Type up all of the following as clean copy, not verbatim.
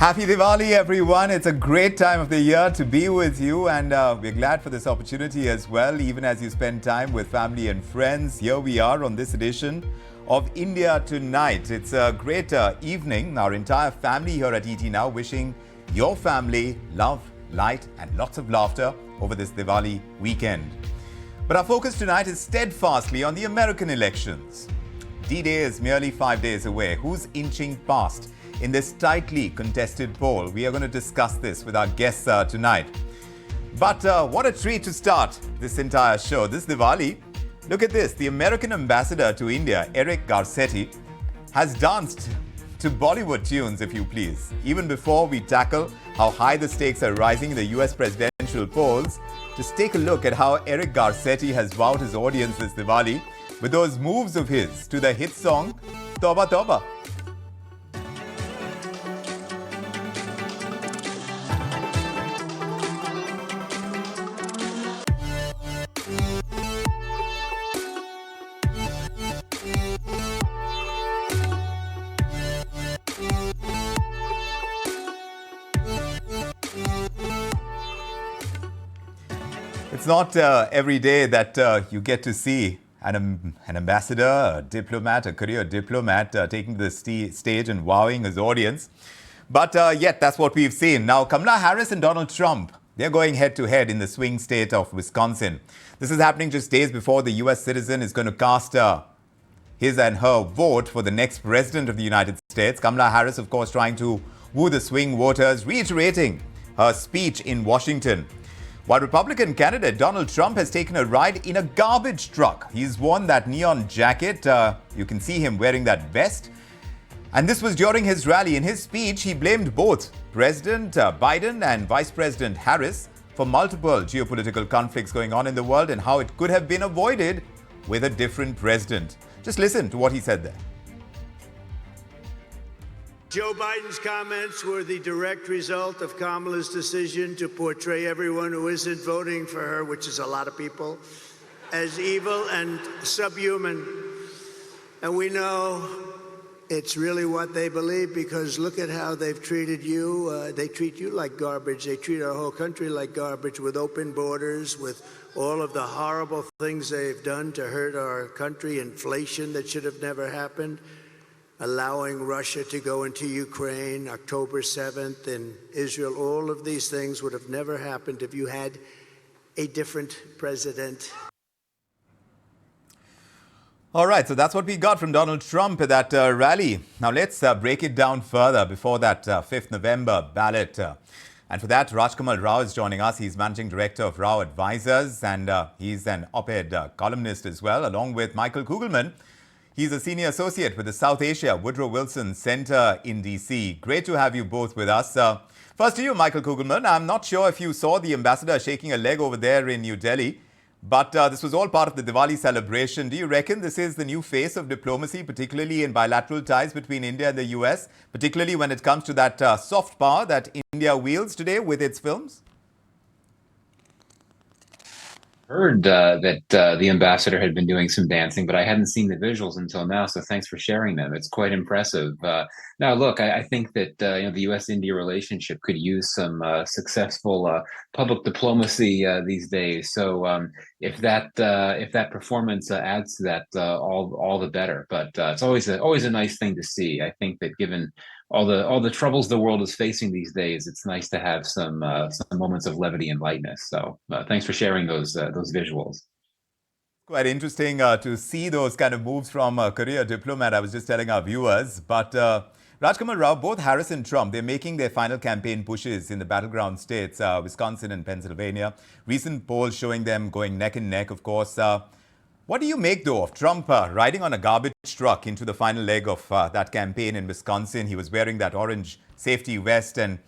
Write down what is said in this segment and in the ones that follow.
Happy Diwali, everyone. It's a great time of the year to be with you, and we're glad for this opportunity as well, even as you spend time with family and friends. Here we are on this edition of India Tonight. It's a great evening. Our entire family here at ET Now wishing your family love, light, and lots of laughter over this Diwali weekend. But our focus tonight is steadfastly on the American elections. D-Day is merely 5 days away. Who's inching past in this tightly contested poll? We are going to discuss this with our guests tonight. But what a treat to start this entire show. This Diwali, look at this. The American ambassador to India, Eric Garcetti, has danced to Bollywood tunes, if you please. Even before we tackle how high the stakes are rising in the US presidential polls, just take a look at how Eric Garcetti has wowed his audience this Diwali with those moves of his to the hit song Toba Toba. It's not every day that you get to see an ambassador, a diplomat, a career diplomat taking the stage and wowing his audience. But yet, that's what we've seen. Now, Kamala Harris and Donald Trump, they're going head-to-head in the swing state of Wisconsin. This is happening just days before the U.S. citizen is going to cast his and her vote for the next president of the United States. Kamala Harris, of course, trying to woo the swing voters, reiterating her speech in Washington. While Republican candidate Donald Trump has taken a ride in a garbage truck. He's worn that neon jacket. You can see him wearing that vest. And this was during his rally. In his speech, he blamed both President Biden and Vice President Harris for multiple geopolitical conflicts going on in the world and how it could have been avoided with a different president. Just listen to what he said there. Joe Biden's comments were the direct result of Kamala's decision to portray everyone who isn't voting for her, which is a lot of people, as evil and subhuman. And we know it's really what they believe, because look at how they've treated you. They treat you like garbage. They treat our whole country like garbage, with open borders, with all of the horrible things they've done to hurt our country, inflation that should have never happened, allowing Russia to go into Ukraine, October 7th, in Israel. All of these things would have never happened if you had a different president. All right, so that's what we got from Donald Trump at that rally. Now let's break it down further before that 5th November ballot. And for that, Rajkamal Rao is joining us. He's Managing Director of Rao Advisors, and he's an op-ed columnist as well, along with Michael Kugelman. He's a senior associate with the South Asia Woodrow Wilson Center in D.C. Great to have you both with us. First to you, Michael Kugelman. I'm not sure if you saw the ambassador shaking a leg over there in New Delhi, but this was all part of the Diwali celebration. Do you reckon this is the new face of diplomacy, particularly in bilateral ties between India and the U.S., particularly when it comes to that soft power that India wields today with its films? Heard that the ambassador had been doing some dancing, but I hadn't seen the visuals until now. So thanks for sharing them. It's quite impressive. Now, look, I think that the U.S.-India relationship could use some successful public diplomacy these days. So if that performance adds to that, all the better. But it's always a nice thing to see. I think that given all the troubles the world is facing these days, it's nice to have some moments of levity and lightness. So thanks for sharing those visuals. Quite interesting to see those kind of moves from a career diplomat. I was just telling our viewers. But Rajkamal Rao, both Harris and Trump, they're making their final campaign pushes in the battleground states, Wisconsin and Pennsylvania. Recent polls showing them going neck and neck, of course. What do you make, though, of Trump riding on a garbage truck into the final leg of that campaign in Wisconsin? He was wearing that orange safety vest. And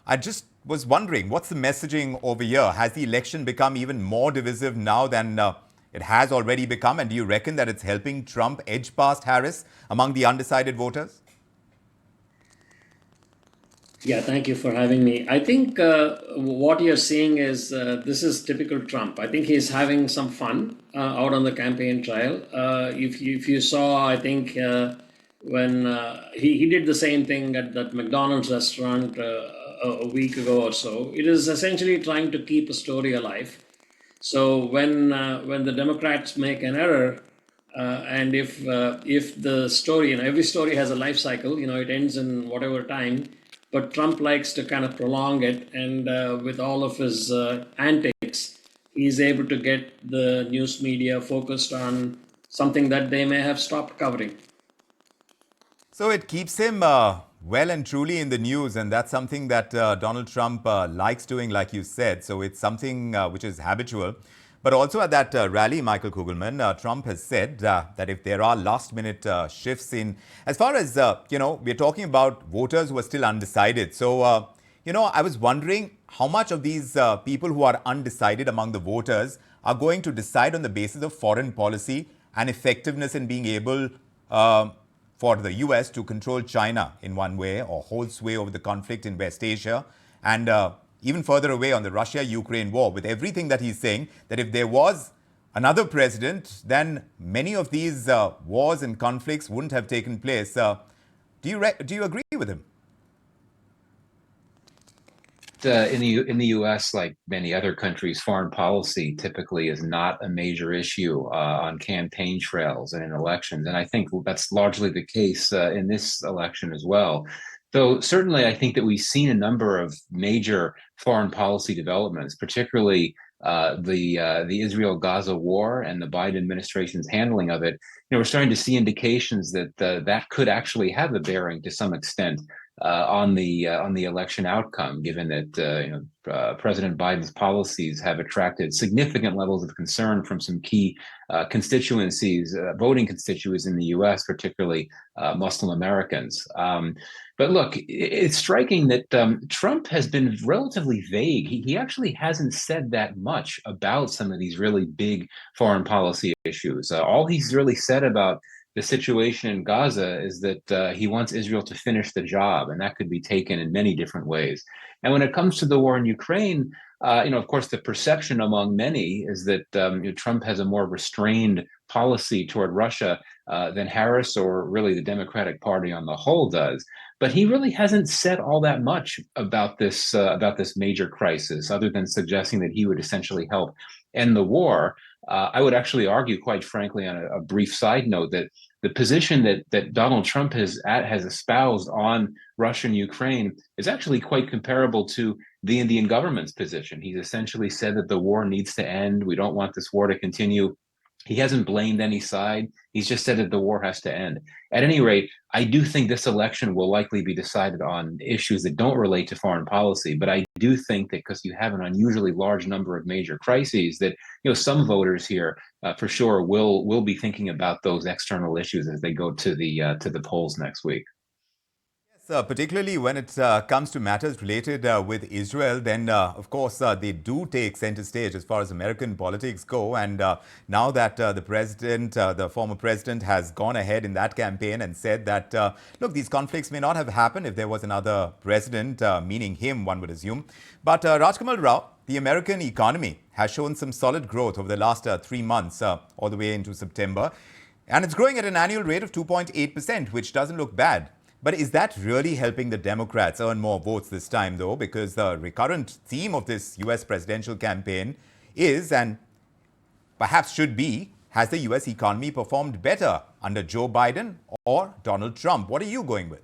I just was wondering, what's the messaging over here? Has the election become even more divisive now than it has already become? And do you reckon that it's helping Trump edge past Harris among the undecided voters? Yeah, thank you for having me. I think what you're seeing is this is typical Trump. I think he's having some fun out on the campaign trail. If you saw, I think when he did the same thing at that McDonald's restaurant a week ago or so. It is essentially trying to keep a story alive. So when the Democrats make an error, and if the story, every story has a life cycle, it ends in whatever time, but Trump likes to kind of prolong it, and with all of his antics, he's able to get the news media focused on something that they may have stopped covering. So it keeps him well and truly in the news, and that's something that Donald Trump likes doing, like you said. So it's something which is habitual. But also at that rally, Michael Kugelman, Trump has said that if there are last-minute shifts in, as far as, we're talking about voters who are still undecided. So, I was wondering how much of these people who are undecided among the voters are going to decide on the basis of foreign policy and effectiveness in being able for the US to control China in one way or hold sway over the conflict in West Asia, and even further away on the Russia-Ukraine war, with everything that he's saying, that if there was another president, then many of these wars and conflicts wouldn't have taken place. Do you agree with him? In the U.S., like many other countries, foreign policy typically is not a major issue on campaign trails and in elections, and I think that's largely the case in this election as well. Though certainly, I think that we've seen a number of major foreign policy developments, particularly the Israel-Gaza war and the Biden administration's handling of it. We're starting to see indications that that could actually have a bearing to some extent on the election outcome, given that President Biden's policies have attracted significant levels of concern from some key constituencies, voting constituents in the U.S., particularly Muslim Americans. But look, it's striking that Trump has been relatively vague. He actually hasn't said that much about some of these really big foreign policy issues. All he's really said about the situation in Gaza is that he wants Israel to finish the job, and that could be taken in many different ways. And when it comes to the war in Ukraine, of course, the perception among many is that Trump has a more restrained policy toward Russia than Harris or really the Democratic Party on the whole does. But he really hasn't said all that much about this major crisis, other than suggesting that he would essentially help end the war. I would actually argue, quite frankly, on a brief side note, that the position that Donald Trump has espoused on Russia and Ukraine is actually quite comparable to the Indian government's position. He's essentially said that the war needs to end. We don't want this war to continue. He hasn't blamed any side. He's just said that the war has to end. At any rate, I do think this election will likely be decided on issues that don't relate to foreign policy. But I do think that because you have an unusually large number of major crises, that some voters here for sure will be thinking about those external issues as they go to the polls next week. Particularly when it comes to matters related with Israel, then of course they do take center stage as far as American politics go. And now that the former president has gone ahead in that campaign and said that, look, these conflicts may not have happened if there was another president, meaning him, one would assume. But Rajkamal Rao, the American economy has shown some solid growth over the last 3 months, all the way into September. And it's growing at an annual rate of 2.8%, which doesn't look bad. But is that really helping the Democrats earn more votes this time, though? Because the recurrent theme of this U.S. presidential campaign is, and perhaps should be, has the U.S. economy performed better under Joe Biden or Donald Trump? What are you going with?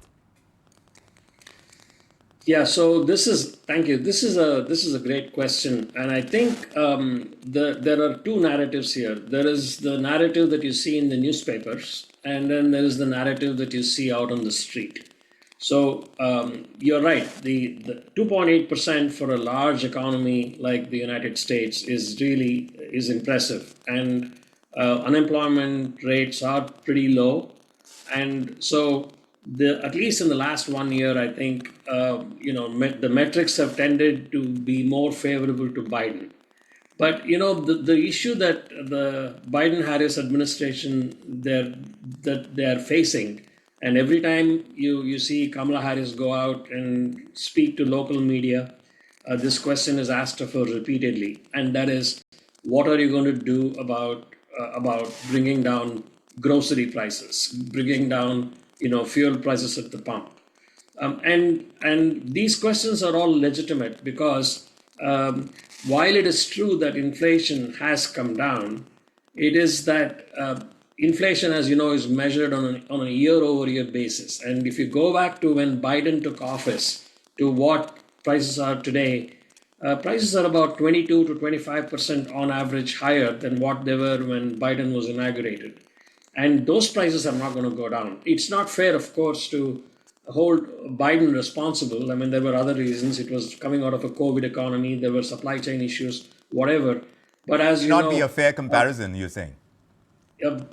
Yeah, so thank you. This is a great question, and I think there are two narratives here. There is the narrative that you see in the newspapers, and then there is the narrative that you see out on the street. So you're right. The 2.8% for a large economy like the United States is impressive, and unemployment rates are pretty low, and so at least in the last 1 year, I think the metrics have tended to be more favorable to Biden. But the issue that the Biden-Harris administration that they are facing, and every time you see Kamala Harris go out and speak to local media, this question is asked of her repeatedly, and that is, what are you going to do about bringing down grocery prices, bringing down fuel prices at the pump. And these questions are all legitimate because while it is true that inflation has come down, it is that inflation, as you know, is measured on a year-over-year basis. And if you go back to when Biden took office to what prices are today, prices are about 22 to 25% on average higher than what they were when Biden was inaugurated. And those prices are not going to go down. It's not fair, of course, to hold Biden responsible. I mean, there were other reasons. It was coming out of a COVID economy, there were supply chain issues, whatever. But as you Not be know, a fair comparison, you're saying.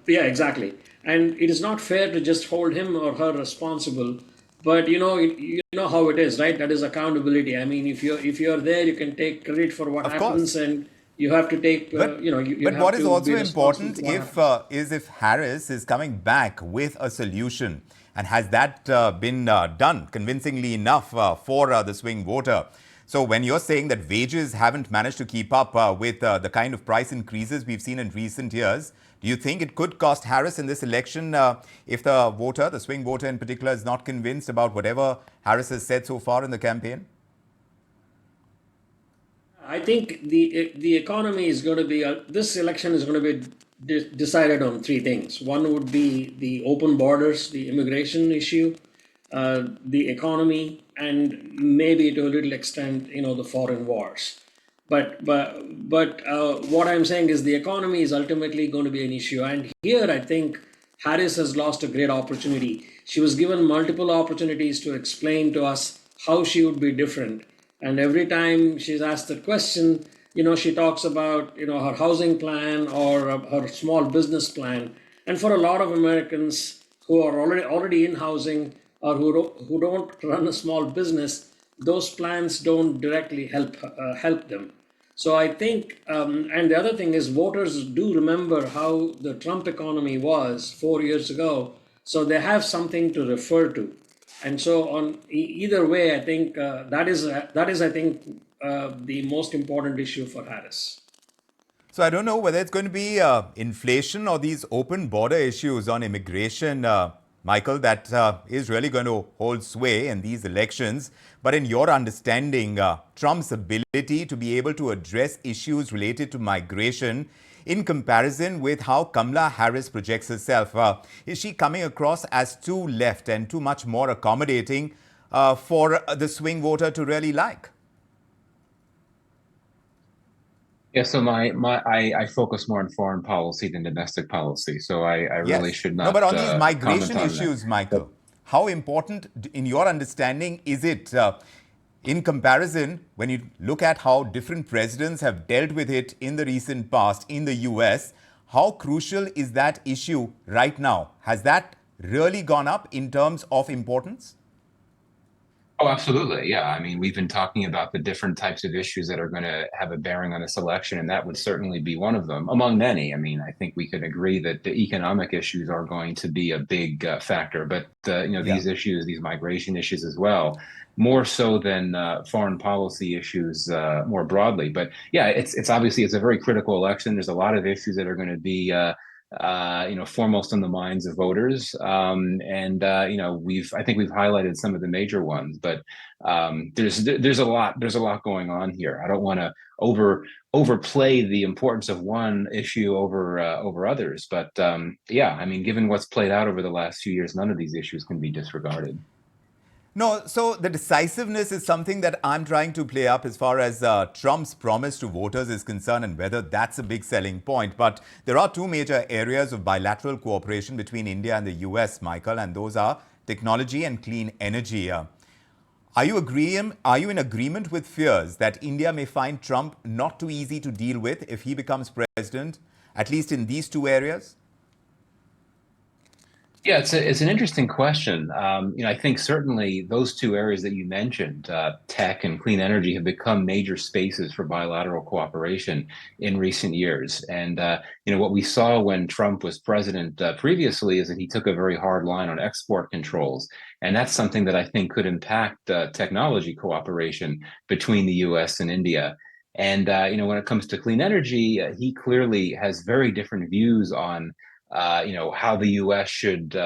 yeah, exactly. And it is not fair to just hold him or her responsible. But you know how it is, right? That is accountability. I mean, if you're there, you can take credit for what Of course. happens, and you have to take, But you but have what is to also be responsible important for what if happens. is if Harris is coming back with a solution, and has that been done convincingly enough for the swing voter? So when you're saying that wages haven't managed to keep up with the kind of price increases we've seen in recent years, do you think it could cost Harris in this election if the voter, the swing voter in particular, is not convinced about whatever Harris has said so far in the campaign? I think the economy is going to be this election is going to be decided on three things. One would be the open borders, the immigration issue, the economy, and maybe to a little extent, the foreign wars. But what I'm saying is the economy is ultimately going to be an issue, and here I think Harris has lost a great opportunity. She was given multiple opportunities to explain to us how she would be different. And every time she's asked that question, she talks about, her housing plan or her small business plan. And for a lot of Americans who are already in housing or who don't run a small business, those plans don't directly help them. So I think, and the other thing is, voters do remember how the Trump economy was 4 years ago, so they have something to refer to. And so, on either way, I think that is I think the most important issue for Harris. So I don't know whether it's going to be inflation or these open border issues on immigration, Michael, that is really going to hold sway in these elections. But in your understanding, Trump's ability to be able to address issues related to migration in comparison with how Kamala Harris projects herself, is she coming across as too left and too much more accommodating for the swing voter to really like? Yeah, so I focus more on foreign policy than domestic policy, so I really Yes. should No, not but on these comment migration on that. issues, But Michael, how important, in your understanding, is it in comparison when you look at how different presidents have dealt with it in the recent past in the US? How crucial is that issue right now? Has that really gone up in terms of importance? Oh, absolutely. Yeah. I mean, we've been talking about the different types of issues that are going to have a bearing on this election, and that would certainly be one of them, among many. I mean, I think we can agree that the economic issues are going to be a big factor, but Yeah. these issues, these migration issues as well, more so than foreign policy issues more broadly. But yeah, it's obviously it's a very critical election. There's a lot of issues that are going to be foremost on the minds of voters. And I think we've highlighted some of the major ones, but there's a lot going on here. I don't want to overplay the importance of one issue over others, but yeah, I mean, given what's played out over the last few years, none of these issues can be disregarded. No, so the decisiveness is something that I'm trying to play up as far as Trump's promise to voters is concerned and whether that's a big selling point. But there are two major areas of bilateral cooperation between India and the US, Michael, and those are technology and clean energy. Are you in agreement with fears that India may find Trump not too easy to deal with if he becomes president, at least in these two areas? Yeah, it's an interesting question. I think certainly those two areas that you mentioned, tech and clean energy, have become major spaces for bilateral cooperation in recent years. And what we saw when Trump was president previously is that he took a very hard line on export controls, and that's something that I think could impact technology cooperation between the U.S. and India. And when it comes to clean energy, he clearly has very different views on how the U.S. should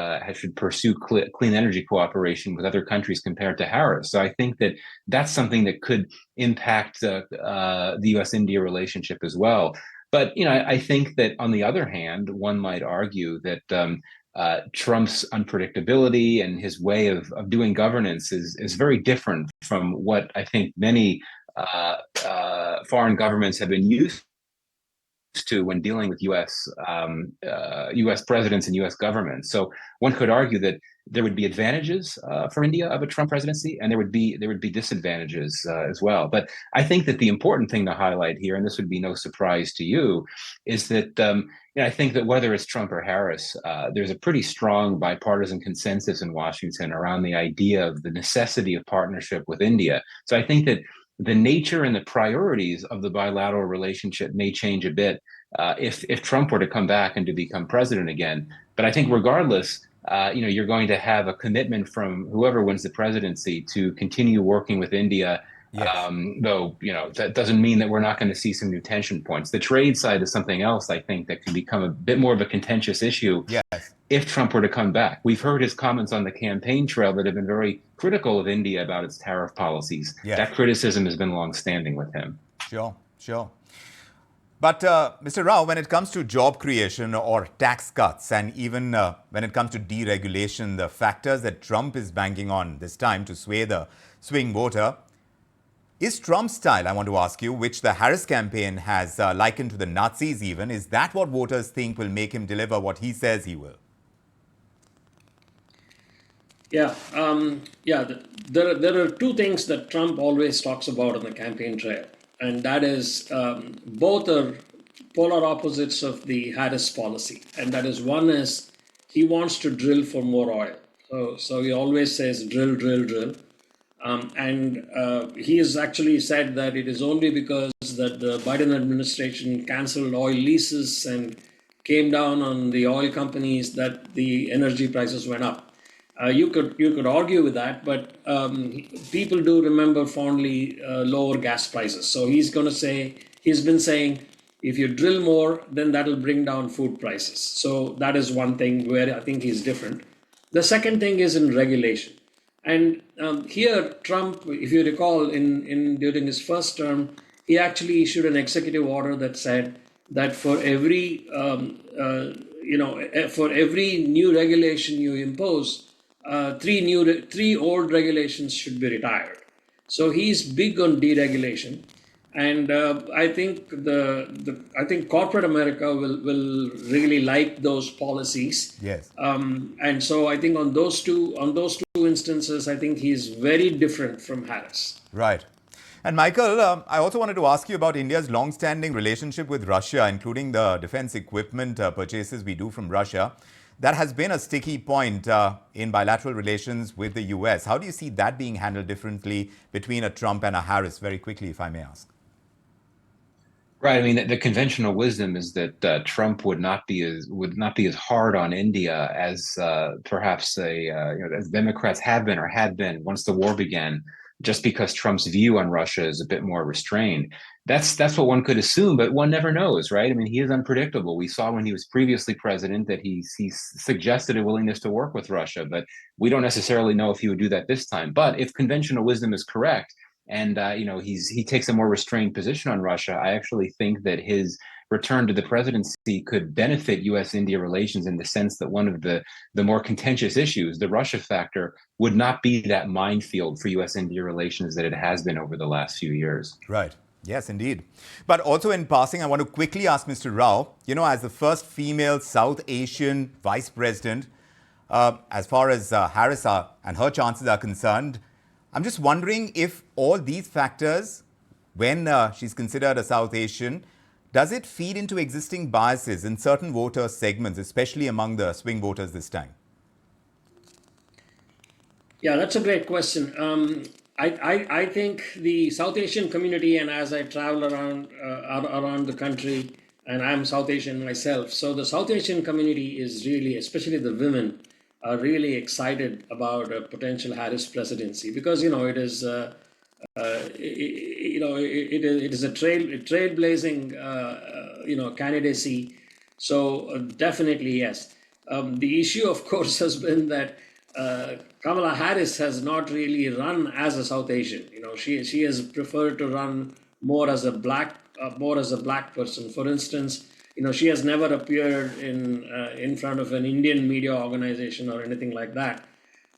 pursue clean energy cooperation with other countries compared to Harris. So I think that that's something that could impact the U.S.-India relationship as well. But I think that on the other hand, one might argue that Trump's unpredictability and his way of doing governance is very different from what I think many foreign governments have been used to when dealing with U.S. presidents and U.S. governments. So one could argue that there would be advantages for India of a Trump presidency, and there would be disadvantages as well. But I think that the important thing to highlight here, and this would be no surprise to you, is that I think that whether it's Trump or Harris, there's a pretty strong bipartisan consensus in Washington around the idea of the necessity of partnership with India. So I think that the nature and the priorities of the bilateral relationship may change a bit if Trump were to come back and to become president again. But I think regardless, you're going to have a commitment from whoever wins the presidency to continue working with India. Yes. Though, that doesn't mean that we're not going to see some new tension points. The trade side is something else, I think, that can become a bit more of a contentious issue Yes. if Trump were to come back. We've heard his comments on the campaign trail that have been very critical of India about its tariff policies. Yes. That criticism has been longstanding with him. Sure. But Mr. Rao, when it comes to job creation or tax cuts, and even when it comes to deregulation, the factors that Trump is banking on this time to sway the swing voter, is Trump's style, I want to ask you, which the Harris campaign has likened to the Nazis even, is that what voters think will make him deliver what he says he will? Yeah, there are two things that Trump always talks about on the campaign trail, and that is both are polar opposites of the Harris policy, and that is one is he wants to drill for more oil. So he always says drill, drill, drill. And he has actually said that it is only because that the Biden administration canceled oil leases and came down on the oil companies that the energy prices went up. You could argue with that, but people do remember fondly lower gas prices. So he's been saying, if you drill more, then that'll bring down food prices. So that is one thing where I think he's different. The second thing is in regulation. And here, Trump, if you recall, during his first term, he actually issued an executive order that said that for every new regulation you impose, three old regulations should be retired. So he's big on deregulation, and I think I think corporate America will really like those policies. Yes. And so I think on those two instances, I think he's very different from Harris. Right. And Michael, I also wanted to ask you about India's long-standing relationship with Russia, including the defense equipment purchases we do from Russia. That has been a sticky point in bilateral relations with the US. How do you see that being handled differently between a Trump and a Harris, very quickly, if I may ask? Right. I mean, the conventional wisdom is that Trump would not be as hard on India as perhaps as Democrats have been or had been once the war began, just because Trump's view on Russia is a bit more restrained. That's what one could assume, but one never knows, right? I mean, he is unpredictable. We saw when he was previously president that he suggested a willingness to work with Russia, but we don't necessarily know if he would do that this time. But if conventional wisdom is correct, and he takes a more restrained position on Russia, I actually think that his return to the presidency could benefit U.S.-India relations in the sense that one of the more contentious issues, the Russia factor, would not be that minefield for U.S.-India relations that it has been over the last few years. Right. Yes, indeed. But also in passing, I want to quickly ask Mr. Rao, as the first female South Asian vice president, as far as Harris and her chances are concerned, I'm just wondering if all these factors, when she's considered a South Asian, does it feed into existing biases in certain voter segments, especially among the swing voters this time? Yeah, that's a great question. I think the South Asian community, and as I travel around the country, and I'm South Asian myself, so the South Asian community is really, especially the women, are really excited about a potential Harris presidency because it is a trailblazing candidacy, So definitely yes. The issue, of course, has been that Kamala Harris has not really run as a South Asian. She has preferred to run more as a black person. For instance, she has never appeared in front of an Indian media organization or anything like that.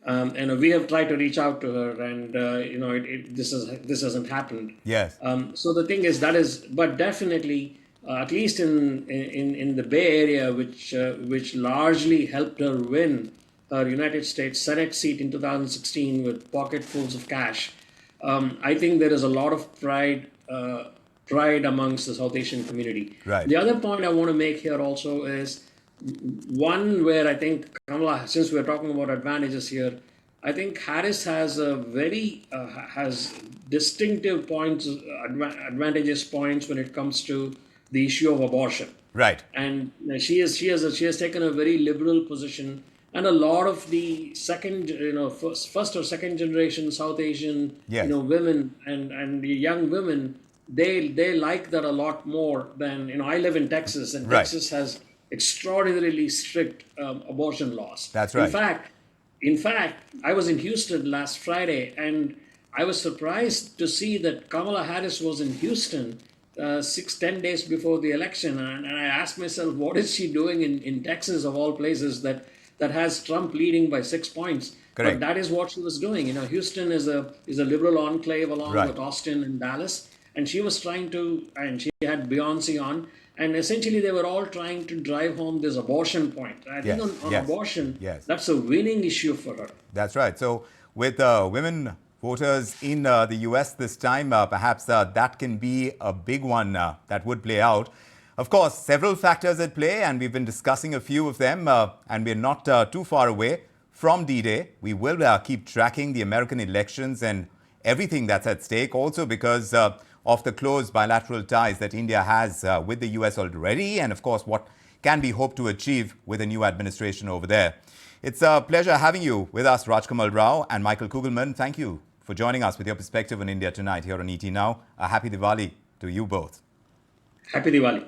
And we have tried to reach out to her, and this hasn't happened. Yes. So the thing is but definitely, at least in the Bay Area, which largely helped her win her United States Senate seat in 2016 with pocketfuls of cash. I think there is a lot of pride amongst the South Asian community. Right. The other point I want to make here also is one where I think Kamala, since we're talking about advantages here, I think Harris has has distinctive points, advantageous points when it comes to the issue of abortion. Right. And she has taken a very liberal position, and a lot of the first or second generation South Asian Yes. women and the young women, they like that a lot more than I live in Texas, and Right. Texas has extraordinarily strict abortion laws. That's right. In fact, I was in Houston last Friday, and I was surprised to see that Kamala Harris was in Houston 10 days before the election. And I asked myself, what is she doing in Texas, of all places, that has Trump leading by 6 points? Correct. But that is what she was doing. Houston is a liberal enclave along Right. with Austin and Dallas. And she was and she had Beyonce on. And essentially, they were all trying to drive home this abortion point. I think on Yes. abortion, Yes. that's a winning issue for her. That's right. So with women voters in the US this time, perhaps that can be a big one that would play out. Of course, several factors at play, and we've been discussing a few of them, and we're not too far away from D-Day. We will keep tracking the American elections and everything that's at stake, also because of the close bilateral ties that India has with the US already, and of course what can be hoped to achieve with a new administration over there. It's a pleasure having you with us, Rajkamal Rao and Michael Kugelman. Thank you for joining us with your perspective on India tonight here on ET Now. A happy Diwali to you both. Happy Diwali.